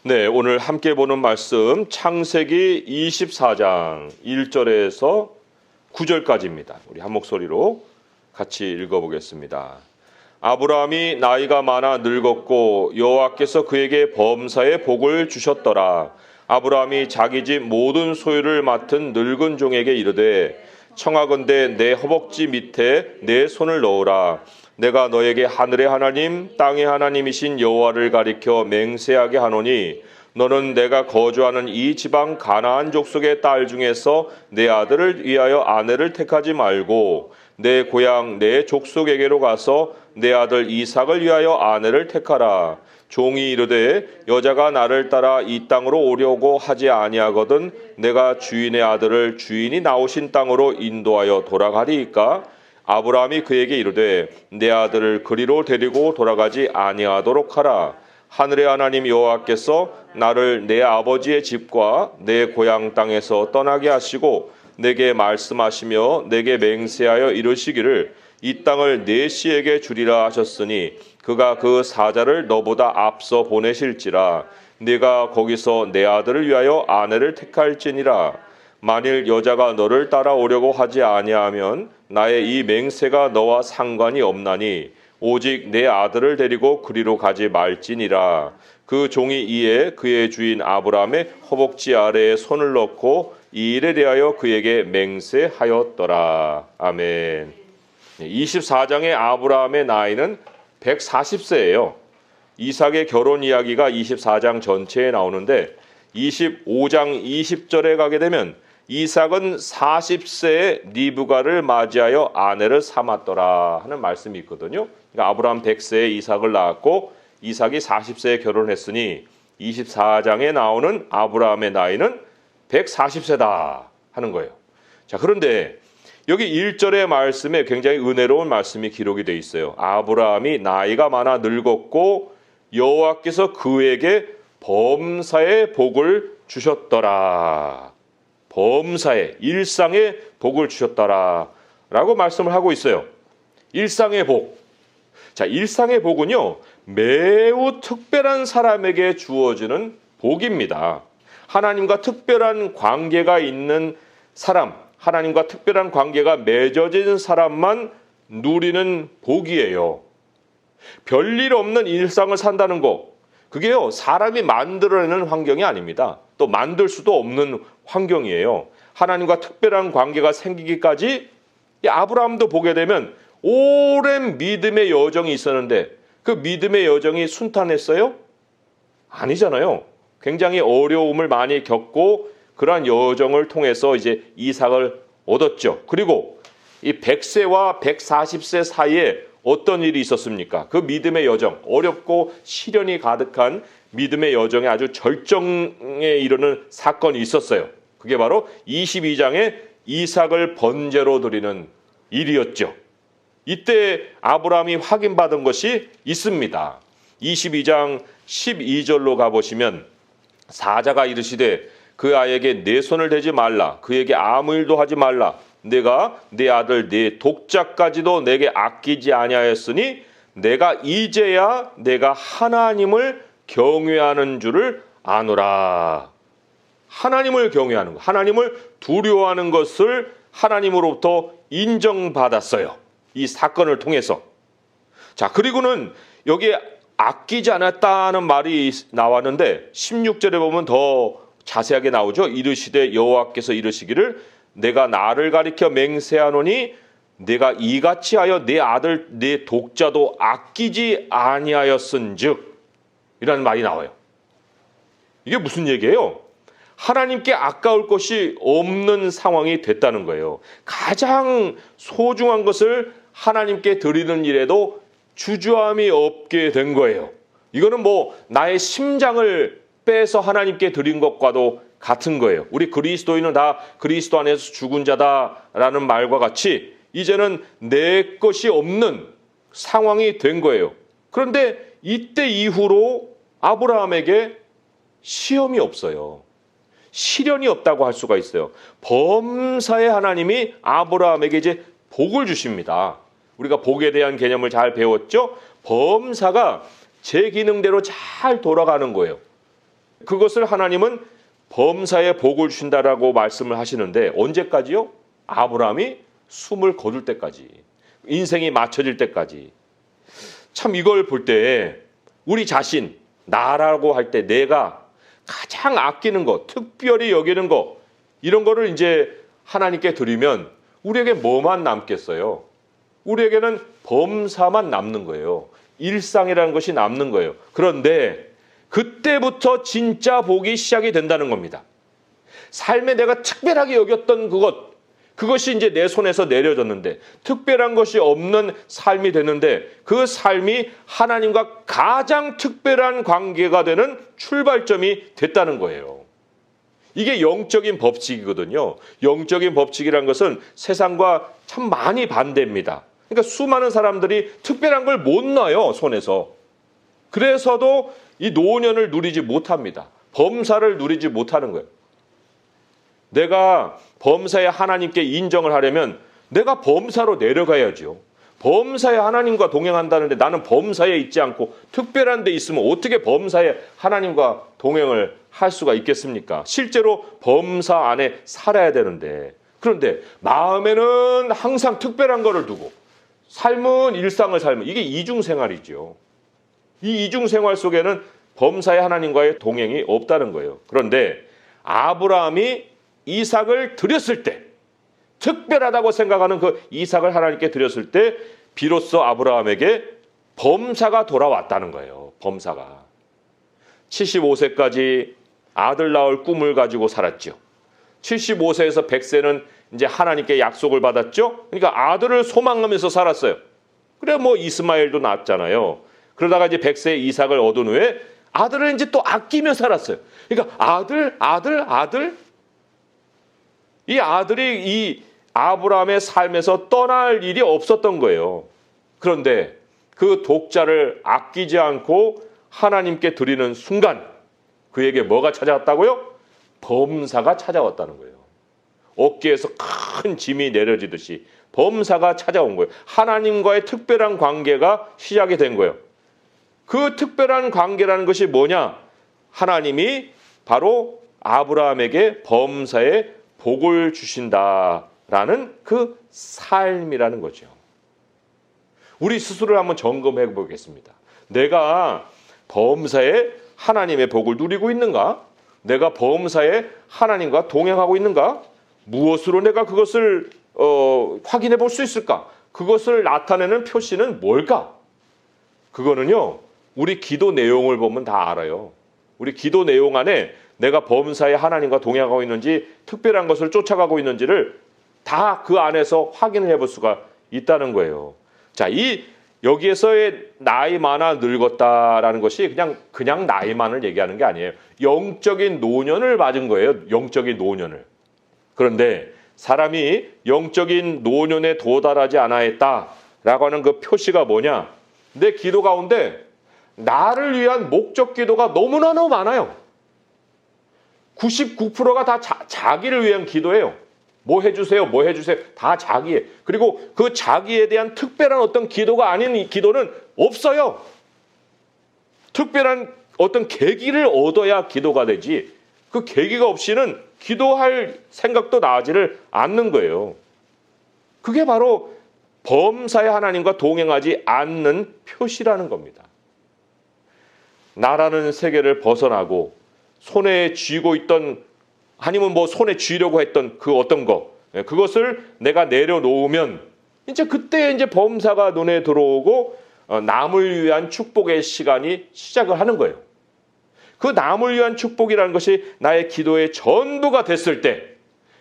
네, 오늘 함께 보는 말씀 창세기 24장 1절에서 9절까지입니다. 우리 한 목소리로 같이 읽어보겠습니다. 아브라함이 나이가 많아 늙었고 여호와께서 그에게 범사의 복을 주셨더라. 아브라함이 자기 집 모든 소유를 맡은 늙은 종에게 이르되 청하건대 내 허벅지 밑에 내 손을 넣으라. 내가 너에게 하늘의 하나님 땅의 하나님이신 여호와를 가리켜 맹세하게 하노니 너는 내가 거주하는 이 지방 가나안 족속의 딸 중에서 내 아들을 위하여 아내를 택하지 말고 내 고향 내 족속에게로 가서 내 아들 이삭을 위하여 아내를 택하라. 종이 이르되 여자가 나를 따라 이 땅으로 오려고 하지 아니하거든 내가 주인의 아들을 주인이 나오신 땅으로 인도하여 돌아가리이까. 아브라함이 그에게 이르되 내 아들을 그리로 데리고 돌아가지 아니하도록 하라. 하늘의 하나님 여호와께서 나를 내 아버지의 집과 내 고향 땅에서 떠나게 하시고 내게 말씀하시며 내게 맹세하여 이르시기를 이 땅을 내 씨에게 주리라 하셨으니 그가 그 사자를 너보다 앞서 보내실지라. 네가 거기서 내 아들을 위하여 아내를 택할지니라. 만일 여자가 너를 따라오려고 하지 아니하면 나의 이 맹세가 너와 상관이 없나니 오직 내 아들을 데리고 그리로 가지 말지니라. 그 종이 이에 그의 주인 아브라함의 허벅지 아래에 손을 넣고 이 일에 대하여 그에게 맹세하였더라. 아멘. 24장의 아브라함의 나이는 140세예요. 이삭의 결혼 이야기가 24장 전체에 나오는데 25장 20절에 가게 되면 이삭은 40세에 리브가를 맞이하여 아내를 삼았더라 하는 말씀이 있거든요. 그러니까 아브라함 100세에 이삭을 낳았고 이삭이 40세에 결혼했으니 24장에 나오는 아브라함의 나이는 140세다 하는 거예요. 자, 그런데 여기 1절의 말씀에 굉장히 은혜로운 말씀이 기록이 되어 있어요. 아브라함이 나이가 많아 늙었고 여호와께서 그에게 범사의 복을 주셨더라. 범사의 일상의 복을 주셨더라 라고 말씀을 하고 있어요. 일상의 복. 자, 일상의 복은요 매우 특별한 사람에게 주어지는 복입니다. 하나님과 특별한 관계가 있는 사람, 하나님과 특별한 관계가 맺어진 사람만 누리는 복이에요. 별일 없는 일상을 산다는 거, 그게요 사람이 만들어내는 환경이 아닙니다. 또 만들 수도 없는 환경이에요. 하나님과 특별한 관계가 생기기까지 아브라함도 보게 되면 오랜 믿음의 여정이 있었는데 그 믿음의 여정이 순탄했어요? 아니잖아요. 굉장히 어려움을 많이 겪고 그러한 여정을 통해서 이제 이삭을 얻었죠. 그리고 이 100세와 140세 사이에 어떤 일이 있었습니까? 그 믿음의 여정, 어렵고 시련이 가득한 믿음의 여정에 아주 절정에 이르는 사건이 있었어요. 그게 바로 22장에 이삭을 번제로 드리는 일이었죠. 이때 아브라함이 확인받은 것이 있습니다. 22장 12절로 가보시면 사자가 이르시되 그 아이에게 내 손을 대지 말라. 그에게 아무 일도 하지 말라. 내가 내 아들 내 독자까지도 내게 아끼지 아니하였으니 내가 이제야 내가 하나님을 경외하는 줄을 아노라. 하나님을 경외하는 것, 하나님을 두려워하는 것을 하나님으로부터 인정받았어요. 이 사건을 통해서. 자, 그리고는 여기에 아끼지 않았다는 말이 나왔는데 16절에 보면 더 자세하게 나오죠. 이르시되 여호와께서 이르시기를 내가 나를 가리켜 맹세하노니 내가 이같이 하여 내 아들 내 독자도 아끼지 아니하였은즉 이라는 말이 나와요. 이게 무슨 얘기예요? 하나님께 아까울 것이 없는 상황이 됐다는 거예요. 가장 소중한 것을 하나님께 드리는 일에도 주저함이 없게 된 거예요. 이거는 뭐 나의 심장을 빼서 하나님께 드린 것과도 같은 거예요. 우리 그리스도인은 다 그리스도 안에서 죽은 자다라는 말과 같이 이제는 내 것이 없는 상황이 된 거예요. 그런데 이때 이후로 아브라함에게 시험이 없어요. 시련이 없다고 할 수가 있어요. 범사의 하나님이 아브라함에게 이제 복을 주십니다. 우리가 복에 대한 개념을 잘 배웠죠? 범사가 제 기능대로 잘 돌아가는 거예요. 그것을 하나님은 범사에 복을 주신다라고 말씀을 하시는데 언제까지요? 아브라함이 숨을 거둘 때까지, 인생이 맞춰질 때까지. 참 이걸 볼 때 우리 자신, 나라고 할 때 내가 가장 아끼는 것, 특별히 여기는 것, 이런 거를 이제 하나님께 드리면 우리에게 뭐만 남겠어요? 우리에게는 범사만 남는 거예요. 일상이라는 것이 남는 거예요. 그런데 그때부터 진짜 복이 시작이 된다는 겁니다. 삶에 내가 특별하게 여겼던 그것이 이제 내 손에서 내려졌는데, 특별한 것이 없는 삶이 되는데, 그 삶이 하나님과 가장 특별한 관계가 되는 출발점이 됐다는 거예요. 이게 영적인 법칙이거든요. 영적인 법칙이란 것은 세상과 참 많이 반대입니다. 그러니까 수많은 사람들이 특별한 걸 못 놔요, 손에서. 그래서도 이 노년을 누리지 못합니다. 범사를 누리지 못하는 거예요. 내가 범사에 하나님께 인정을 하려면 내가 범사로 내려가야죠. 범사에 하나님과 동행한다는데 나는 범사에 있지 않고 특별한 데 있으면 어떻게 범사에 하나님과 동행을 할 수가 있겠습니까? 실제로 범사 안에 살아야 되는데, 그런데 마음에는 항상 특별한 거를 두고 삶은 일상을 살면 이게 이중생활이죠. 이 이중생활 속에는 범사에 하나님과의 동행이 없다는 거예요. 그런데 아브라함이 이삭을 드렸을 때, 특별하다고 생각하는 그 이삭을 하나님께 드렸을 때 비로소 아브라함에게 범사가 돌아왔다는 거예요. 범사가. 75세까지 아들 낳을 꿈을 가지고 살았죠. 75세에서 100세는 이제 하나님께 약속을 받았죠. 그러니까 아들을 소망하면서 살았어요. 그래 뭐 이스마엘도 낳았잖아요. 그러다가 이제 100세에 이삭을 얻은 후에 아들을 이제 또 아끼며 살았어요. 그러니까 아들. 이 아들이 이 아브라함의 삶에서 떠날 일이 없었던 거예요. 그런데 그 독자를 아끼지 않고 하나님께 드리는 순간 그에게 뭐가 찾아왔다고요? 범사가 찾아왔다는 거예요. 어깨에서 큰 짐이 내려지듯이 범사가 찾아온 거예요. 하나님과의 특별한 관계가 시작이 된 거예요. 그 특별한 관계라는 것이 뭐냐? 하나님이 바로 아브라함에게 범사에 복을 주신다라는 그 삶이라는 거죠. 우리 스스로를 한번 점검해 보겠습니다. 내가 범사에 하나님의 복을 누리고 있는가? 내가 범사에 하나님과 동행하고 있는가? 무엇으로 내가 그것을 확인해 볼 수 있을까? 그것을 나타내는 표시는 뭘까? 그거는요, 우리 기도 내용을 보면 다 알아요. 우리 기도 내용 안에 내가 범사에 하나님과 동행하고 있는지, 특별한 것을 쫓아가고 있는지를 다 그 안에서 확인을 해볼 수가 있다는 거예요. 자, 여기에서의 나이 많아 늙었다라는 것이 그냥 나이만을 얘기하는 게 아니에요. 영적인 노년을 맞은 거예요. 영적인 노년을. 그런데 사람이 영적인 노년에 도달하지 않아했다라고 하는 그 표시가 뭐냐? 내 기도 가운데 나를 위한 목적 기도가 너무나 많아요. 99%가 다 자기를 위한 기도예요. 뭐 해주세요, 뭐 해주세요. 다 자기예요. 그리고 그 자기에 대한 특별한 어떤 기도가 아닌 이 기도는 없어요. 특별한 어떤 계기를 얻어야 기도가 되지, 그 계기가 없이는 기도할 생각도 나지를 않는 거예요. 그게 바로 범사의 하나님과 동행하지 않는 표시라는 겁니다. 나라는 세계를 벗어나고 손에 쥐고 있던, 아니면 뭐 손에 쥐려고 했던 그 어떤 거, 그것을 내가 내려놓으면 이제 그때 이제 범사가 눈에 들어오고 남을 위한 축복의 시간이 시작을 하는 거예요. 그 남을 위한 축복이라는 것이 나의 기도의 전부가 됐을 때,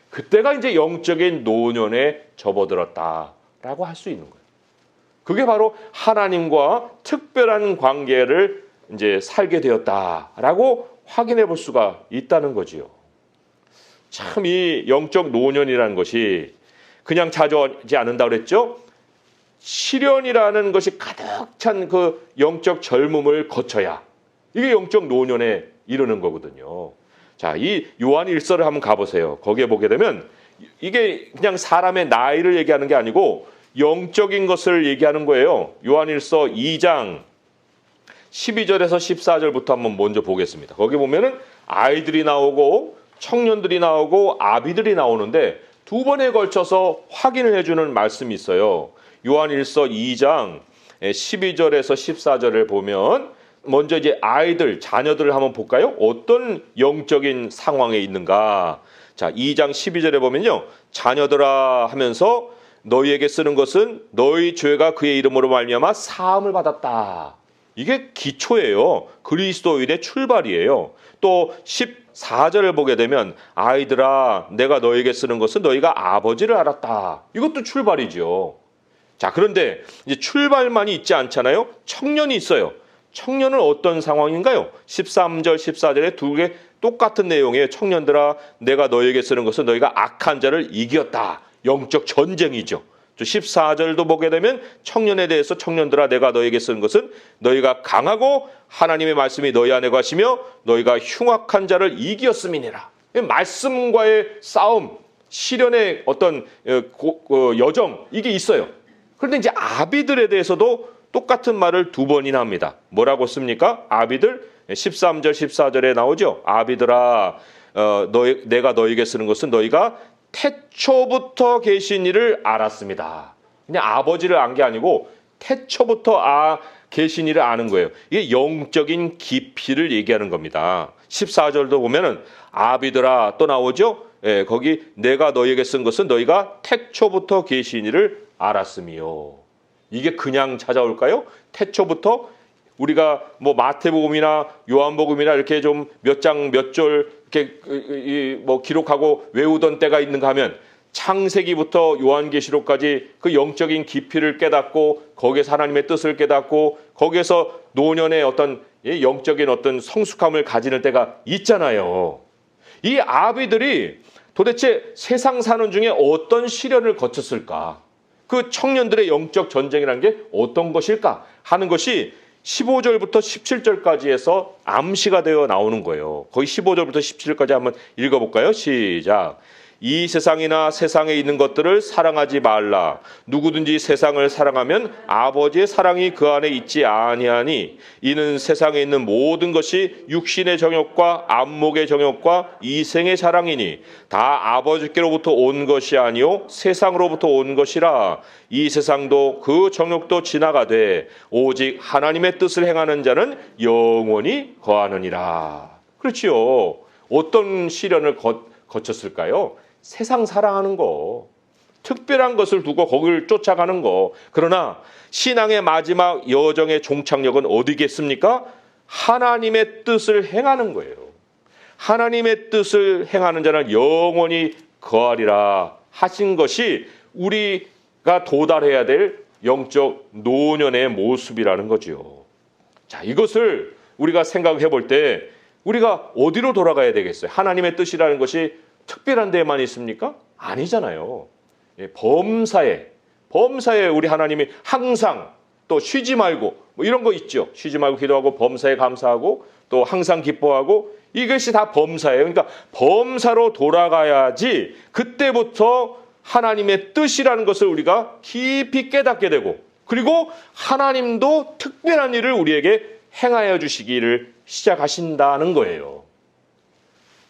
그때가 이제 영적인 노년에 접어들었다라고 할 수 있는 거예요. 그게 바로 하나님과 특별한 관계를 이제 살게 되었다라고 확인해 볼 수가 있다는 거지요. 참 이 영적 노년이라는 것이 그냥 찾아오지 않는다고 그랬죠. 시련이라는 것이 가득 찬 그 영적 젊음을 거쳐야 이게 영적 노년에 이르는 거거든요. 자, 이 요한 1서를 한번 가보세요. 거기에 보게 되면 이게 그냥 사람의 나이를 얘기하는 게 아니고 영적인 것을 얘기하는 거예요. 요한 1서 2장 12절에서 14절부터 한번 먼저 보겠습니다. 거기 보면은 아이들이 나오고 청년들이 나오고 아비들이 나오는데 두 번에 걸쳐서 확인을 해주는 말씀이 있어요. 요한일서 2장 12절에서 14절을 보면 먼저 이제 아이들, 자녀들을 한번 볼까요? 어떤 영적인 상황에 있는가? 자, 2장 12절에 보면요. 자녀들아 하면서 너희에게 쓰는 것은 너희 죄가 그의 이름으로 말미암아 사함을 받았다. 이게 기초예요. 그리스도인의 출발이에요. 또 14절을 보게 되면 아이들아 내가 너에게 쓰는 것은 너희가 아버지를 알았다. 이것도 출발이죠. 자, 그런데 이제 출발만이 있지 않잖아요. 청년이 있어요. 청년은 어떤 상황인가요? 13절, 14절에 두 개 똑같은 내용이에요. 청년들아 내가 너에게 쓰는 것은 너희가 악한 자를 이겼다. 영적 전쟁이죠. 14절도 보게 되면 청년에 대해서 청년들아 내가 너에게 쓰는 것은 너희가 강하고 하나님의 말씀이 너희 안에 가시며 너희가 흉악한 자를 이겼음이니라. 말씀과의 싸움, 시련의 어떤 여정 이게 있어요. 그런데 이제 아비들에 대해서도 똑같은 말을 두 번이나 합니다. 뭐라고 씁니까? 아비들 13절 14절에 나오죠. 아비들아 내가 너에게 쓰는 것은 너희가 태초부터 계신 이를 알았습니다. 그냥 아버지를 안 게 아니고 태초부터 계신 이를 아는 거예요. 이게 영적인 깊이를 얘기하는 겁니다. 14절도 보면은 아비들아 또 나오죠. 거기 내가 너에게 쓴 것은 너희가 태초부터 계신 이를 알았음이요. 이게 그냥 찾아올까요? 태초부터 우리가 뭐 마태복음이나 요한복음이나 이렇게 좀 몇 장 몇 절 이렇게 뭐 기록하고 외우던 때가 있는가 하면 창세기부터 요한계시록까지 그 영적인 깊이를 깨닫고 거기에서 하나님의 뜻을 깨닫고 거기에서 노년의 어떤 영적인 어떤 성숙함을 가지는 때가 있잖아요. 이 아비들이 도대체 세상 사는 중에 어떤 시련을 거쳤을까? 그 청년들의 영적 전쟁이라는 게 어떤 것일까 하는 것이 15절부터 17절까지 해서 암시가 되어 나오는 거예요. 거의 15절부터 17절까지 한번 읽어볼까요? 시작. 이 세상이나 세상에 있는 것들을 사랑하지 말라. 누구든지 세상을 사랑하면 아버지의 사랑이 그 안에 있지 아니하니 이는 세상에 있는 모든 것이 육신의 정욕과 안목의 정욕과 이생의 사랑이니 다 아버지께로부터 온 것이 아니요 세상으로부터 온 것이라. 이 세상도 그 정욕도 지나가되 오직 하나님의 뜻을 행하는 자는 영원히 거하느니라. 그렇지요. 어떤 시련을 거쳤을까요? 세상 사랑하는 거, 특별한 것을 두고 거기를 쫓아가는 거. 그러나 신앙의 마지막 여정의 종착역은 어디겠습니까? 하나님의 뜻을 행하는 거예요. 하나님의 뜻을 행하는 자는 영원히 거하리라 하신 것이 우리가 도달해야 될 영적 노년의 모습이라는 거죠. 자, 이것을 우리가 생각해 볼 때 우리가 어디로 돌아가야 되겠어요? 하나님의 뜻이라는 것이 특별한 데에만 있습니까? 아니잖아요. 범사에 우리 하나님이 항상 또 쉬지 말고 뭐 이런 거 있죠. 쉬지 말고 기도하고 범사에 감사하고 또 항상 기뻐하고 이것이 다 범사예요. 그러니까 범사로 돌아가야지 그때부터 하나님의 뜻이라는 것을 우리가 깊이 깨닫게 되고 그리고 하나님도 특별한 일을 우리에게 행하여 주시기를 시작하신다는 거예요.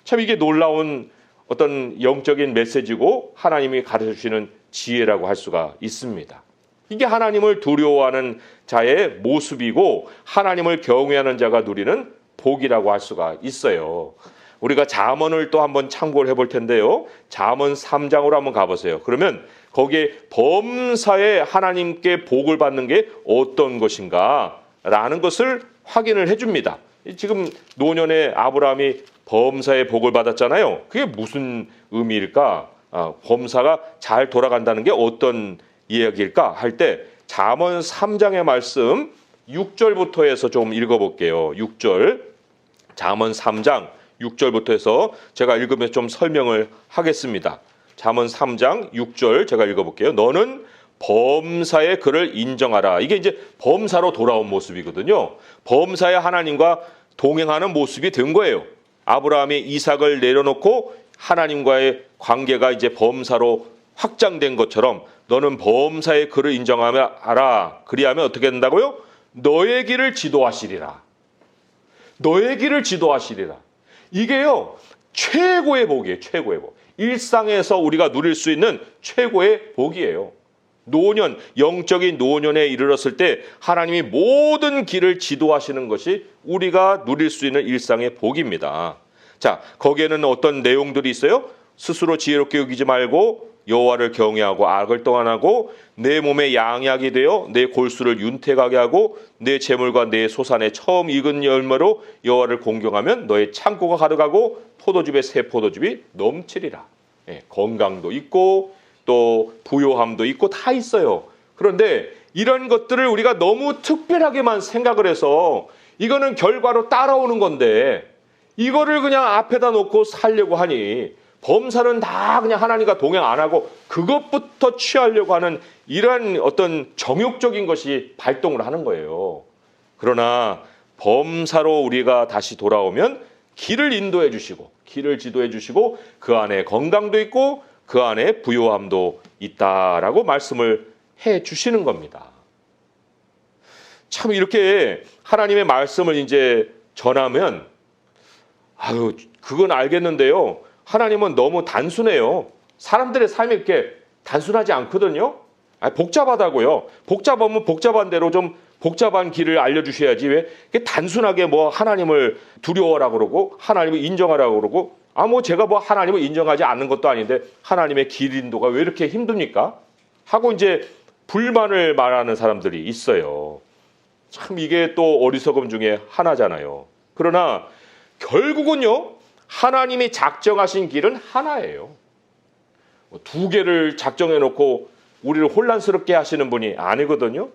참 이게 놀라운 어떤 영적인 메시지고 하나님이 가르쳐 주시는 지혜라고 할 수가 있습니다. 이게 하나님을 두려워하는 자의 모습이고 하나님을 경외하는 자가 누리는 복이라고 할 수가 있어요. 우리가 잠언을 또 한번 참고를 해볼 텐데요. 잠언 3장으로 한번 가보세요. 그러면 거기에 범사에 하나님께 복을 받는 게 어떤 것인가 라는 것을 확인을 해줍니다. 지금 노년에 아브라함이 범사의 복을 받았잖아요. 그게 무슨 의미일까? 범사가 잘 돌아간다는 게 어떤 이야기일까? 할 때 잠언 3장의 말씀 6절부터 해서 좀 읽어볼게요. 6절 잠언 3장 6절부터 해서 제가 읽으면서 좀 설명을 하겠습니다. 잠언 3장 6절 제가 읽어볼게요. 너는 범사의 그를 인정하라. 이게 이제 범사로 돌아온 모습이거든요. 범사의 하나님과 동행하는 모습이 된 거예요. 아브라함이 이삭을 내려놓고 하나님과의 관계가 이제 범사로 확장된 것처럼 너는 범사의 그를 인정하라. 그리하면 어떻게 된다고요? 너의 길을 지도하시리라. 너의 길을 지도하시리라. 이게요, 최고의 복이에요. 최고의 복. 일상에서 우리가 누릴 수 있는 최고의 복이에요. 노년, 영적인 노년에 이르렀을 때 하나님이 모든 길을 지도하시는 것이 우리가 누릴 수 있는 일상의 복입니다. 자, 거기에는 어떤 내용들이 있어요? 스스로 지혜롭게 여기지 말고 여호와를 경외하고 악을 떠나고 내 몸에 양약이 되어 내 골수를 윤택하게 하고 내 재물과 내 소산의 처음 익은 열매로 여호와를 공경하면 너의 창고가 가득하고 포도즙에 새 포도즙이 넘치리라. 건강도 있고 또 부요함도 있고 다 있어요. 그런데 이런 것들을 우리가 너무 특별하게만 생각을 해서 이거는 결과로 따라오는 건데 이거를 그냥 앞에다 놓고 살려고 하니 범사는 다 그냥 하나님과 동행 안 하고 그것부터 취하려고 하는 이러한 어떤 정욕적인 것이 발동을 하는 거예요. 그러나 범사로 우리가 다시 돌아오면 길을 인도해 주시고 길을 지도해 주시고 그 안에 건강도 있고 그 안에 부요함도 있다라고 말씀을 해 주시는 겁니다. 참 이렇게 하나님의 말씀을 이제 전하면 그건 알겠는데요. 하나님은 너무 단순해요. 사람들의 삶이 이렇게 단순하지 않거든요. 복잡하다고요. 복잡하면 복잡한 대로 좀 복잡한 길을 알려주셔야지 왜 단순하게 뭐 하나님을 두려워하라 그러고 하나님을 인정하라고 그러고 제가 뭐 하나님을 인정하지 않는 것도 아닌데 하나님의 길 인도가 왜 이렇게 힘듭니까? 하고 이제 불만을 말하는 사람들이 있어요. 참 이게 또 어리석음 중에 하나잖아요. 그러나 결국은요, 하나님이 작정하신 길은 하나예요. 두 개를 작정해 놓고 우리를 혼란스럽게 하시는 분이 아니거든요.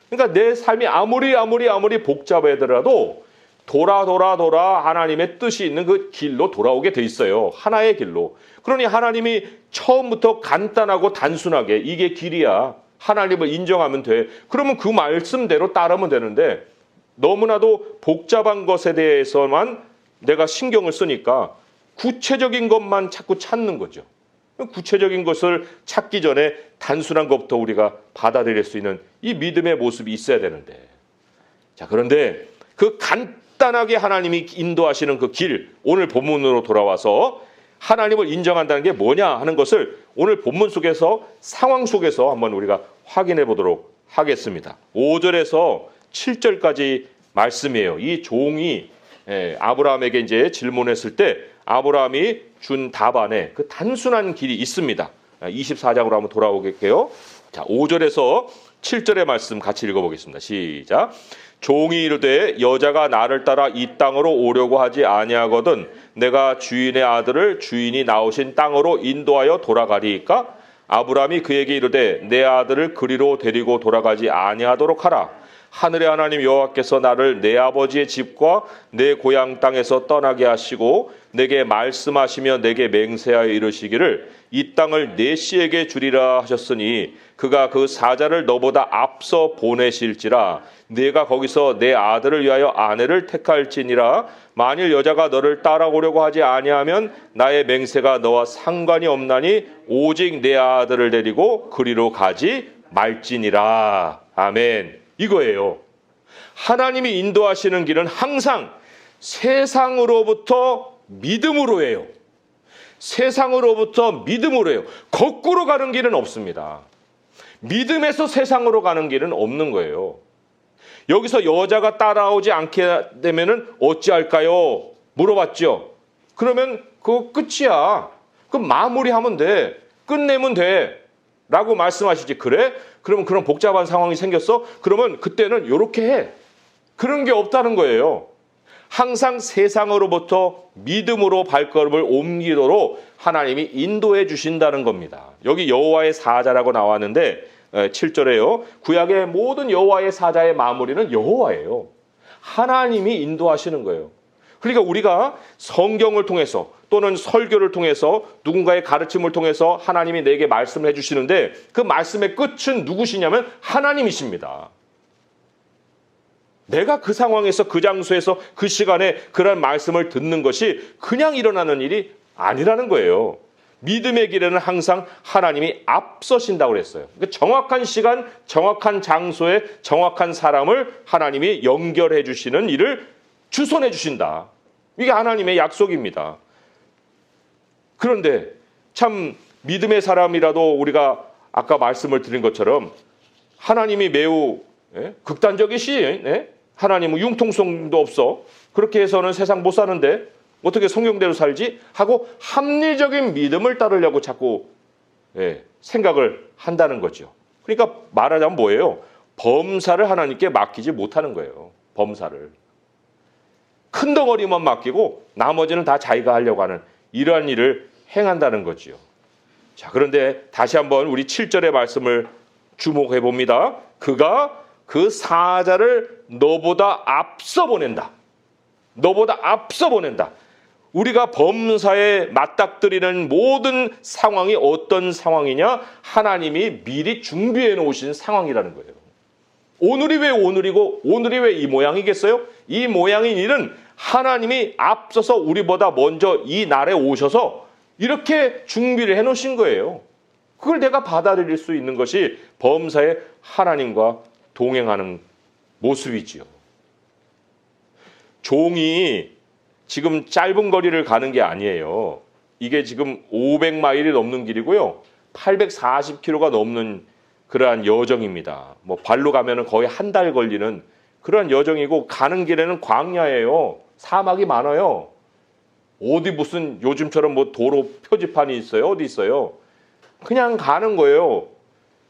그러니까 내 삶이 아무리 복잡하더라도 돌아 하나님의 뜻이 있는 그 길로 돌아오게 돼 있어요. 하나의 길로. 그러니 하나님이 처음부터 간단하고 단순하게 이게 길이야. 하나님을 인정하면 돼. 그러면 그 말씀대로 따르면 되는데 너무나도 복잡한 것에 대해서만 내가 신경을 쓰니까 구체적인 것만 자꾸 찾는 거죠. 구체적인 것을 찾기 전에 단순한 것부터 우리가 받아들일 수 있는 이 믿음의 모습이 있어야 되는데. 자, 그런데 그 간단하게 하나님이 인도하시는 그 길, 오늘 본문으로 돌아와서 하나님을 인정한다는 게 뭐냐 하는 것을 오늘 본문 속에서 상황 속에서 한번 우리가 확인해 보도록 하겠습니다. 5절에서 7절까지 말씀이에요. 이 종이 아브라함에게 이제 질문했을 때 아브라함이 준 답안에 그 단순한 길이 있습니다. 24장으로 한번 돌아오게요. 자, 5절에서 7절의 말씀 같이 읽어보겠습니다. 시작. 종이 이르되 여자가 나를 따라 이 땅으로 오려고 하지 아니하거든 내가 주인의 아들을 주인이 나오신 땅으로 인도하여 돌아가리이까? 아브라함이 그에게 이르되 내 아들을 그리로 데리고 돌아가지 아니하도록 하라. 하늘의 하나님 여호와께서 나를 내 아버지의 집과 내 고향 땅에서 떠나게 하시고 내게 말씀하시며 내게 맹세하여 이르시기를 이 땅을 내 씨에게 주리라 하셨으니 그가 그 사자를 너보다 앞서 보내실지라 네가 거기서 내 아들을 위하여 아내를 택할지니라. 만일 여자가 너를 따라오려고 하지 아니하면 나의 맹세가 너와 상관이 없나니 오직 내 아들을 데리고 그리로 가지 말지니라. 아멘. 이거예요. 하나님이 인도하시는 길은 항상 세상으로부터 믿음으로 해요. 세상으로부터 믿음으로 해요. 거꾸로 가는 길은 없습니다. 믿음에서 세상으로 가는 길은 없는 거예요. 여기서 여자가 따라오지 않게 되면은 어찌할까요? 물어봤죠. 그러면 그거 끝이야. 그럼 마무리하면 돼. 끝내면 돼. 라고 말씀하시지. 그래? 그러면 그런 복잡한 상황이 생겼어? 그러면 그때는 이렇게 해. 그런 게 없다는 거예요. 항상 세상으로부터 믿음으로 발걸음을 옮기도록 하나님이 인도해 주신다는 겁니다. 여기 여호와의 사자라고 나왔는데 7절에요. 구약의 모든 여호와의 사자의 마무리는 여호와예요. 하나님이 인도하시는 거예요. 그러니까 우리가 성경을 통해서 또는 설교를 통해서 누군가의 가르침을 통해서 하나님이 내게 말씀을 해주시는데 그 말씀의 끝은 누구시냐면 하나님이십니다. 내가 그 상황에서 그 장소에서 그 시간에 그런 말씀을 듣는 것이 그냥 일어나는 일이 아니라는 거예요. 믿음의 길에는 항상 하나님이 앞서신다고 그랬어요. 그러니까 정확한 시간, 정확한 장소에 정확한 사람을 하나님이 연결해 주시는 일을 주선해 주신다. 이게 하나님의 약속입니다. 그런데 참 믿음의 사람이라도 우리가 아까 말씀을 드린 것처럼 하나님이 매우 극단적이시, 하나님은 융통성도 없어. 그렇게 해서는 세상 못 사는데 어떻게 성경대로 살지? 하고 합리적인 믿음을 따르려고 자꾸 생각을 한다는 거죠. 그러니까 말하자면 뭐예요? 범사를 하나님께 맡기지 못하는 거예요. 범사를. 큰 덩어리만 맡기고 나머지는 다 자기가 하려고 하는 이러한 일을 행한다는 거지요. 자, 그런데 다시 한번 우리 7절의 말씀을 주목해 봅니다. 그가 그 사자를 너보다 앞서 보낸다. 너보다 앞서 보낸다. 우리가 범사에 맞닥뜨리는 모든 상황이 어떤 상황이냐? 하나님이 미리 준비해 놓으신 상황이라는 거예요. 오늘이 왜 오늘이고 오늘이 왜 이 모양이겠어요? 이 모양인 일은 하나님이 앞서서 우리보다 먼저 이 날에 오셔서 이렇게 준비를 해 놓으신 거예요. 그걸 내가 받아들일 수 있는 것이 범사에 하나님과 동행하는 모습이지요. 종이 지금 짧은 거리를 가는 게 아니에요. 이게 지금 500마일이 넘는 길이고요. 840km가 넘는 그러한 여정입니다. 뭐 발로 가면은 거의 한 달 걸리는 그러한 여정이고 가는 길에는 광야예요. 사막이 많아요. 어디 무슨 요즘처럼 뭐 도로 표지판이 있어요? 어디 있어요? 그냥 가는 거예요.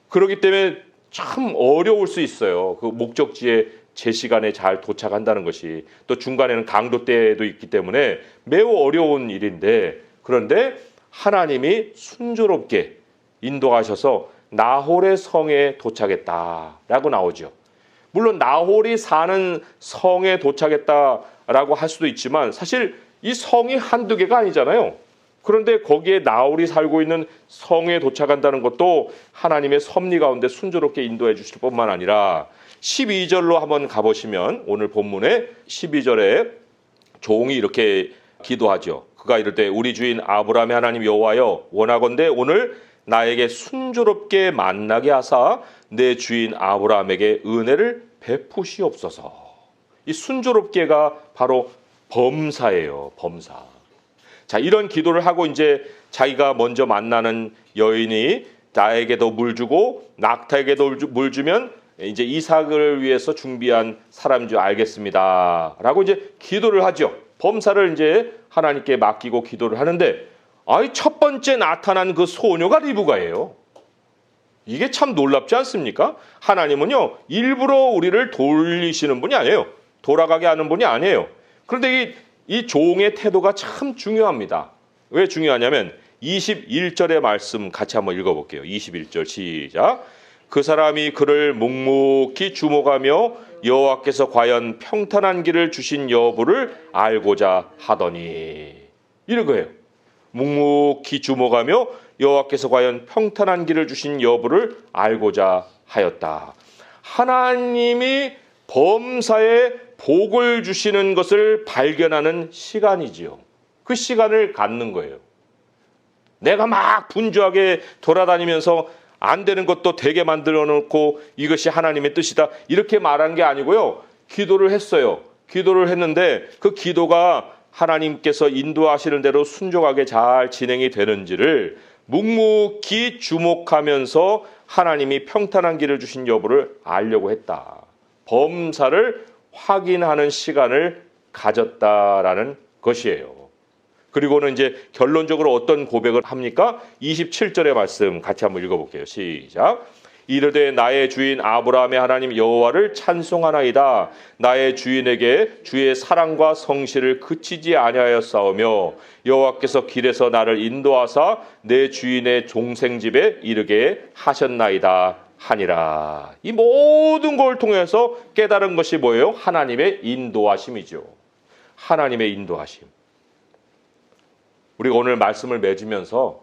그렇기 때문에 참 어려울 수 있어요. 그 목적지에 제 시간에 잘 도착한다는 것이 또 중간에는 강도대도 있기 때문에 매우 어려운 일인데 그런데 하나님이 순조롭게 인도하셔서 나홀의 성에 도착했다라고 나오죠. 물론 나홀이 사는 성에 도착했다라고 할 수도 있지만 사실 이 성이 한두 개가 아니잖아요. 그런데 거기에 나홀이 살고 있는 성에 도착한다는 것도 하나님의 섭리 가운데 순조롭게 인도해 주실 뿐만 아니라 12절로 한번 가보시면 오늘 본문에 12절에 종이 이렇게 기도하죠. 그가 이럴 때 우리 주인 아브라함의 하나님 여호와여 원하건대 오늘 나에게 순조롭게 만나게 하사 내 주인 아브라함에게 은혜를 베푸시옵소서. 이 순조롭게가 바로 범사예요. 범사. 자, 이런 기도를 하고 이제 자기가 먼저 만나는 여인이 나에게도 물 주고 낙타에게도 물 주면 이제 이삭을 위해서 준비한 사람인 줄 알겠습니다. 라고 이제 기도를 하죠. 범사를 이제 하나님께 맡기고 기도를 하는데 첫 번째 나타난 그 소녀가 리브가예요. 이게 참 놀랍지 않습니까? 하나님은요, 일부러 우리를 돌리시는 분이 아니에요. 돌아가게 하는 분이 아니에요. 그런데 이 종의 태도가 참 중요합니다. 왜 중요하냐면 21절의 말씀 같이 한번 읽어볼게요. 21절 시작. 그 사람이 그를 묵묵히 주목하며 여호와께서 과연 평탄한 길을 주신 여부를 알고자 하더니 이런 거예요. 묵묵히 주목하며 여호와께서 과연 평탄한 길을 주신 여부를 알고자 하였다. 하나님이 범사에 복을 주시는 것을 발견하는 시간이지요. 그 시간을 갖는 거예요. 내가 막 분주하게 돌아다니면서 안 되는 것도 되게 만들어 놓고 이것이 하나님의 뜻이다 이렇게 말한 게 아니고요. 기도를 했어요. 기도를 했는데 그 기도가 하나님께서 인도하시는 대로 순종하게 잘 진행이 되는지를 묵묵히 주목하면서 하나님이 평탄한 길을 주신 여부를 알려고 했다. 범사를 확인하는 시간을 가졌다라는 것이에요. 그리고는 이제 결론적으로 어떤 고백을 합니까? 27절의 말씀 같이 한번 읽어볼게요. 시작. 이르되 나의 주인 아브라함의 하나님 여호와를 찬송하나이다. 나의 주인에게 주의 사랑과 성실을 그치지 아니하였사오며 여호와께서 길에서 나를 인도하사 내 주인의 종생집에 이르게 하셨나이다 하니라. 이 모든 걸 통해서 깨달은 것이 뭐예요? 하나님의 인도하심이죠. 하나님의 인도하심. 우리가 오늘 말씀을 맺으면서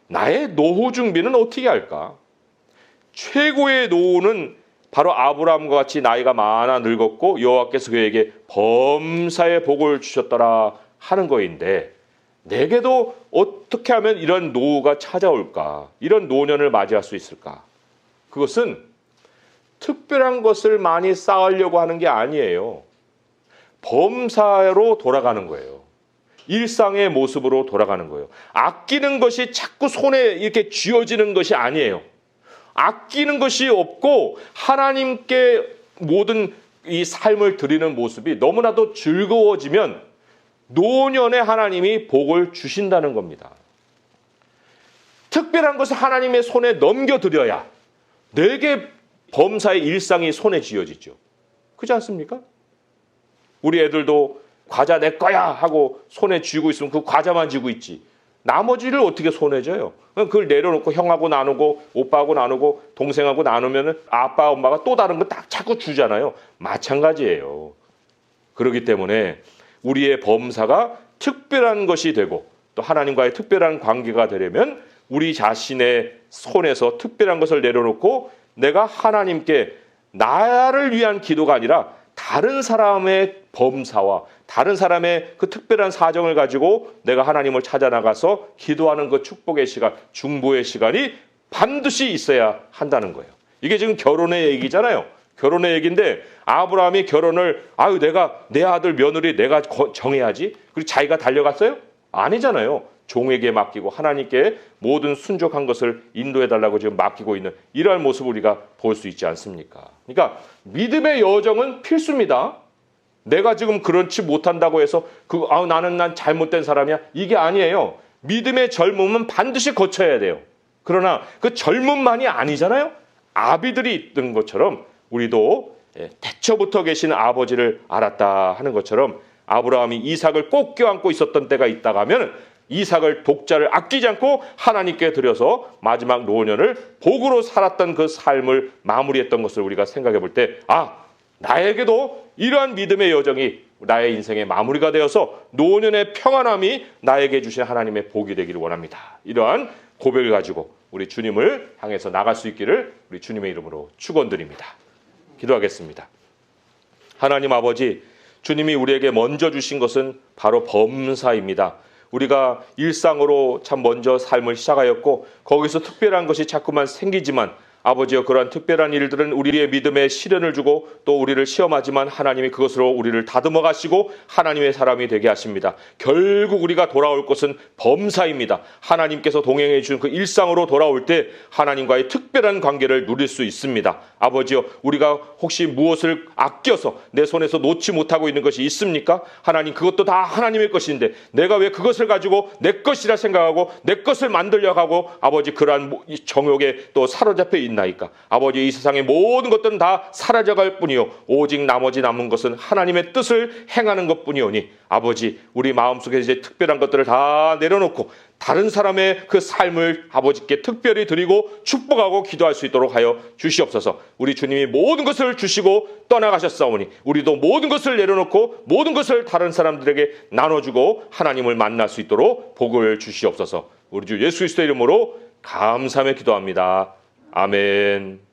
나의 노후 준비는 어떻게 할까? 최고의 노후는 바로 아브라함과 같이 나이가 많아 늙었고 여호와께서 그에게 범사의 복을 주셨더라 하는 거인데 내게도 어떻게 하면 이런 노후가 찾아올까? 이런 노년을 맞이할 수 있을까? 그것은 특별한 것을 많이 쌓으려고 하는 게 아니에요. 범사로 돌아가는 거예요. 일상의 모습으로 돌아가는 거예요. 아끼는 것이 자꾸 손에 이렇게 쥐어지는 것이 아니에요. 아끼는 것이 없고 하나님께 모든 이 삶을 드리는 모습이 너무나도 즐거워지면 노년에 하나님이 복을 주신다는 겁니다. 특별한 것을 하나님의 손에 넘겨드려야 내게 범사의 일상이 손에 쥐어지죠. 그렇지 않습니까? 우리 애들도 과자 내 거야 하고 손에 쥐고 있으면 그 과자만 쥐고 있지. 나머지를 어떻게 손에 져요? 그걸 내려놓고 형하고 나누고 오빠하고 나누고 동생하고 나누면 아빠 엄마가 또 다른 거 딱 자꾸 주잖아요. 마찬가지예요. 그렇기 때문에 우리의 범사가 특별한 것이 되고 또 하나님과의 특별한 관계가 되려면 우리 자신의 손에서 특별한 것을 내려놓고 내가 하나님께 나를 위한 기도가 아니라 다른 사람의 범사와 다른 사람의 그 특별한 사정을 가지고 내가 하나님을 찾아 나가서 기도하는 그 축복의 시간, 중보의 시간이 반드시 있어야 한다는 거예요. 이게 지금 결혼의 얘기잖아요. 결혼의 얘기인데 아브라함이 결혼을 내가 내 아들 며느리 내가 정해야지. 그리고 자기가 달려갔어요? 아니잖아요. 종에게 맡기고 하나님께 모든 순종한 것을 인도해달라고 지금 맡기고 있는 이러한 모습을 우리가 볼 수 있지 않습니까? 그러니까 믿음의 여정은 필수입니다. 내가 지금 그렇지 못한다고 해서 난 잘못된 사람이야. 이게 아니에요. 믿음의 젊음은 반드시 거쳐야 돼요. 그러나 그 젊음만이 아니잖아요. 아비들이 있던 것처럼 우리도 태초부터 계신 아버지를 알았다 하는 것처럼 아브라함이 이삭을 꼭 껴안고 있었던 때가 있다가 하면 이삭을 독자를 아끼지 않고 하나님께 드려서 마지막 노년을 복으로 살았던 그 삶을 마무리했던 것을 우리가 생각해 볼 때 나에게도 이러한 믿음의 여정이 나의 인생의 마무리가 되어서 노년의 평안함이 나에게 주신 하나님의 복이 되기를 원합니다. 이러한 고백을 가지고 우리 주님을 향해서 나갈 수 있기를 우리 주님의 이름으로 축원드립니다. 기도하겠습니다. 하나님 아버지, 주님이 우리에게 먼저 주신 것은 바로 범사입니다. 우리가 일상으로 참 먼저 삶을 시작하였고 거기서 특별한 것이 자꾸만 생기지만 아버지여 그러한 특별한 일들은 우리의 믿음에 시련을 주고 또 우리를 시험하지만 하나님이 그것으로 우리를 다듬어 가시고 하나님의 사람이 되게 하십니다. 결국 우리가 돌아올 것은 범사입니다. 하나님께서 동행해 주신 그 일상으로 돌아올 때 하나님과의 특별한 관계를 누릴 수 있습니다. 아버지여 우리가 혹시 무엇을 아껴서 내 손에서 놓지 못하고 있는 것이 있습니까? 하나님 그것도 다 하나님의 것인데 내가 왜 그것을 가지고 내 것이라 생각하고 내 것을 만들려고 하고 아버지 그러한 정욕에 또 사로잡혀 있나이까? 아버지 이 세상의 모든 것들은 다 사라져갈 뿐이요 오직 나머지 남은 것은 하나님의 뜻을 행하는 것뿐이오니 아버지 우리 마음속에 이제 특별한 것들을 다 내려놓고 다른 사람의 그 삶을 아버지께 특별히 드리고 축복하고 기도할 수 있도록 하여 주시옵소서. 우리 주님이 모든 것을 주시고 떠나가셨사오니 우리도 모든 것을 내려놓고 모든 것을 다른 사람들에게 나눠주고 하나님을 만날 수 있도록 복을 주시옵소서. 우리 주 예수 그리스도의 이름으로 감사하며 기도합니다. 아멘.